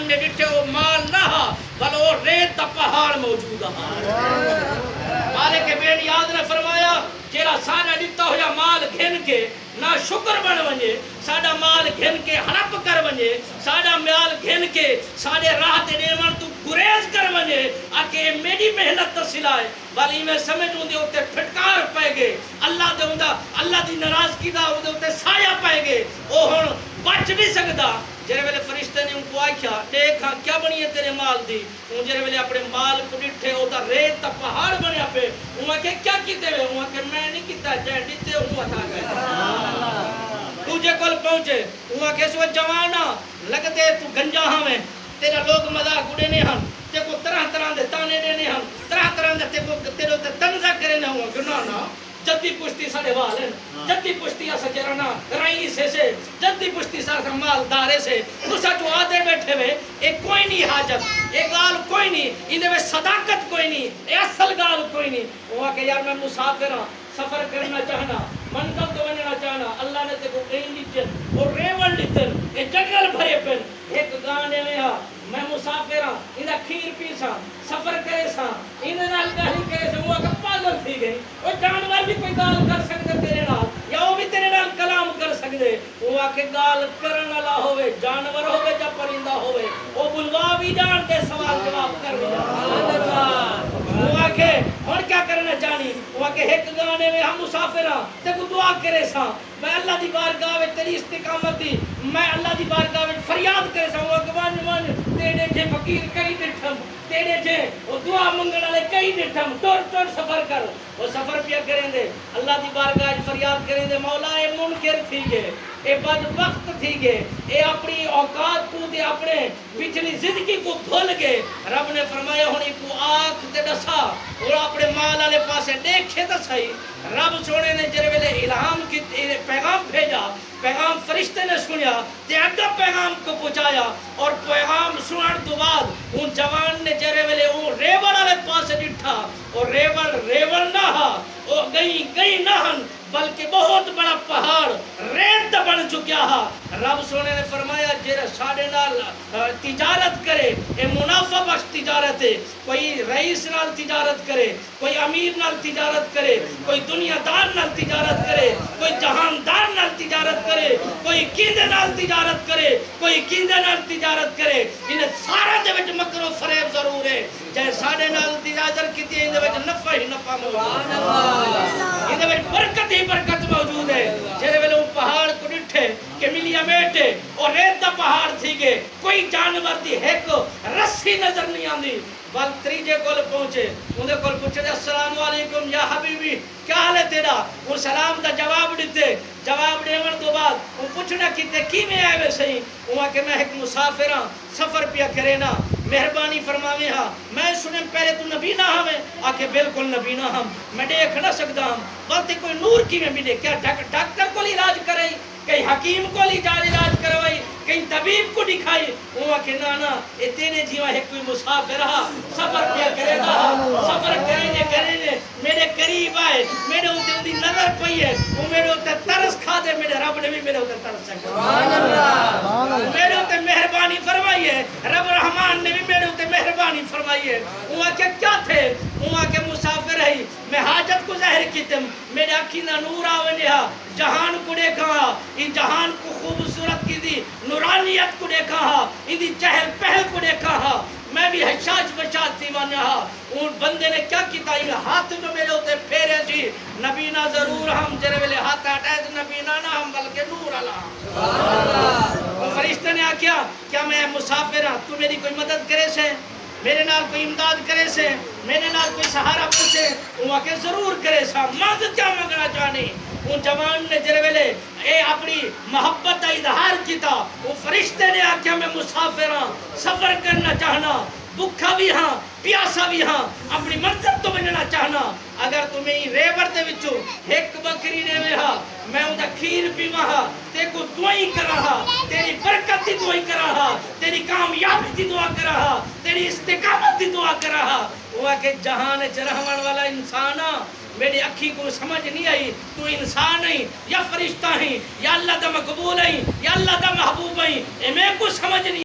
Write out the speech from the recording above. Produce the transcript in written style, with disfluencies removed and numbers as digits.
جوان نے ڈٹھے وہ مال نہ بل وہ ریت دا پہاڑ موجود مالک بیڑ یاد نے فرمایا جیڑا ساڈا ڈتا ہویا مال گھن کے نہ شکر بن ونجے ساڈا مال گھن کے ہڑپ کر ونجے ساڈا مال گھن کے ساڈے راہ تے ڈیون تو گریز کر ونجے آکے میری محنت تسلائے والی میں سمجھ ہوندے اوتے پھٹکار پے گے اللہ دے ہوندا اللہ دی ناراضگی دا اوتے سایہ پے گے او ہن بچ نہیں سکدا جڑے ویلے فرشتے نے ان کو آکھیا دیکھا کیا بنی ہے تیرے مال دی ان جڑے ویلے اپنے مال کو ڈٹھے او دا ریت دا پہاڑ بنیا پہ انہاں کہ کیا کیتے ہوئے انہاں کہ میں نہیں کیتا جے ڈتے انہاں تھا گئے تجھے کول پہنچے انہاں کہ سو جوانا لگتے تو گنجا ہمیں تیرا لوگ مذاق اڑے ہن تے کو طرح طرح دے تانے دینے ہن طرح طرح دے تے کو تیرے تے تنزا کرے نہ ہوا کہ نہ جدی پشتی ساڑے والن جدی پشتی اسا جرنا رئیس سے جدی پشتی ساڑا مالدارے سے تسا جو آدھے بیٹھے ہوئے ایک کوئی نہیں حاجت ایک گال کوئی نہیں انہیں میں صداقت کوئی نہیں اے اصل گال کوئی نہیں وہاں کہ یار میں مسافر ہاں سفر کرنا چاہنا منزل تو بننا چاہنا اللہ نے تے کو کہیں لیچن اور ریول لیچن اے جنگل بھرے پن ایک گانے میں ہاں میں مسافر ہاں انہیں کھیر پیسا سفر کرے سا انہیں نال گالی کرے سا وہ اگر پاگل تھی گئی وہ جانور بھی کوئی گال کر سکتے تیرے نال یا وہ بھی تیرے نال کلام کر سکتے وہ آکے گال کرن والا ہوئے جانور ہوئے یا پرندہ ہوئے وہ بلوا بھی جان دے سوال جواب کر بھی جان وہ آکے اور کیا کرنا چاہنی وہ آکے ایک گانے میں ہم مسافر ہاں تے کو دعا کرے سا میں اللہ دی بارگاہ میں تیری استقامت دی میں اللہ دی بارگاہ میں فریاد کرے سا وہ آکے مان تیرے جے فقیر کئی ڈٹھم تیرے جے وہ دعا منگن والے کئی ڈٹھم ٹور سفر کر وہ سفر پیا کریں دے اللہ دی بارگاہ فریاد کریں دے مولا اے منکر تھی گے اے بدبخت تھی گے اے اپنی اوقات کو دے اپنے پچھلی زندگی کو بھول گے رب نے فرمایا ہونی کو آنکھ تے دسا اور اپنے مال والے پاسے دیکھے تو صحیح رب سونے نے جرے ویلے الہام کی پیغام بھیجا پیغام فرشتے نے سنیا تے اگا پیغام کو پہنچایا اور پیغام سنن تو بعد ان جوان نے جرے ویلے وہ ریول والے پاسے ڈٹھا اور ریول نہ او گئی نہ ہن بلکہ بہت بڑا پہاڑ ریت بن چکیا ہے رب سونے نے فرمایا جیرے ساڑے نال تجارت کرے اے منافع بخش تجارت ہے کوئی رئیس نال تجارت کرے کوئی امیر نال تجارت کرے کوئی دنیا دار نال تجارت کرے کوئی جہاندار نال تجارت کرے کوئی کیندے نال تجارت کرے کوئی کیندے نال تجارت کرے انہیں سارا دے وچ مکر و فریب ضرور ہے جائے ساڑے نال تجارت کی تھی انہیں وچ نفع ہی نفع موجود انہیں وچ برکت ہی برکت موجود ہے جیرے ویلے وہ پہاڑ کو ڈٹھے کہ ملیا بیٹھے اور ریت دا پہاڑ تھی گے کوئی جانور دی ایک رسی نظر نہیں آندی بل تریجے کول پہنچے انہیں کول پوچھے السلام علیکم یا حبیبی کیا حال ہے تیرا وہ سلام دا جواب دیتے جواب دیون تو بعد وہ پوچھنا کیتے کی میں آئے ویسے ہی وہاں کہ میں ایک مسافر ہاں سفر پیا کرے نا مہربانی فرماویں ہاں میں سنیں پہلے تو نبی نہ ہمیں آکے بالکل نبی نہ ہم میں دیکھ نہ سکتا ہم بلتے کوئی نور کی میں ملے کیا ڈاکٹر کو علاج کریں کہیں حکیم کو علاج کروائی کہیں طبیب کو دکھائی وہاں کہ نانا اے تیرے جیوہ ہے کوئی مسافر رہا سفر پیا کرے گا سفر کرنے میرے قریب آئے میرے ہوتے ان دی نظر پئی ہے وہ میرے ہوتے ترس کھا دے میرے رب نے بھی میرے ہوتے ترس سکتا میرے ہوتے مہربانی فرمائی ہے رب رحمان نے بھی میرے ہوتے مہربانی فرمائی ہے وہاں کہ کیا تھے وہاں کے مسافر رہی میں حاجت کو ظاہر کی تم میرے اکھینا نور آونے ہا جہان کو دیکھا ہا ان جہان کو خوبصورت کی دی نورانیت کو دیکھا ہا ان دی چہل پہل کو دیکھا ہا میں بھی حشاش بچات دیوانے ہا ان بندے نے کیا کیتا یہ ہاتھ جو میرے ہوتے پھیرے سی نبینا ضرور ہم جرے ویلے ہاتھ آٹھائے نبینا نہ ہم بلکہ نور اللہ فرشتے نے آکیا کیا میں مسافر ہاں تو میری کوئی مدد کرے سے میرے نال کوئی امداد کرے سے میرے نال کوئی سہارا پوچھے وہ کہ ضرور کرے سا مانگ کیا مانگنا چاہنی ان جوان نے جرے ویلے اے اپنی محبت کا اظہار کیتا وہ فرشتے نے آکیا میں مسافر ہاں سفر کرنا چاہنا بھوکا بھی ہاں پیاسا بھی ہاں اپنی منزل تو بننا چاہنا اگر تمہیں ریور دے وچوں ایک بکری دے میں ہاں میں ان دا کھیر پیوا ہاں تے کو دعائی کرا ہاں تیری برکت دی دعائی کرا ہاں تیری کامیابی دی دعا کرا ہاں تیری استقامت دی دعا کرا ہاں وہ کہ جہان چرہون والا انسان میری اکھی کو سمجھ نہیں آئی تو انسان ہی یا فرشتہ ہی یا اللہ دا مقبول ہی یا اللہ دا محبوب ہی اے میں کو سمجھ نہیں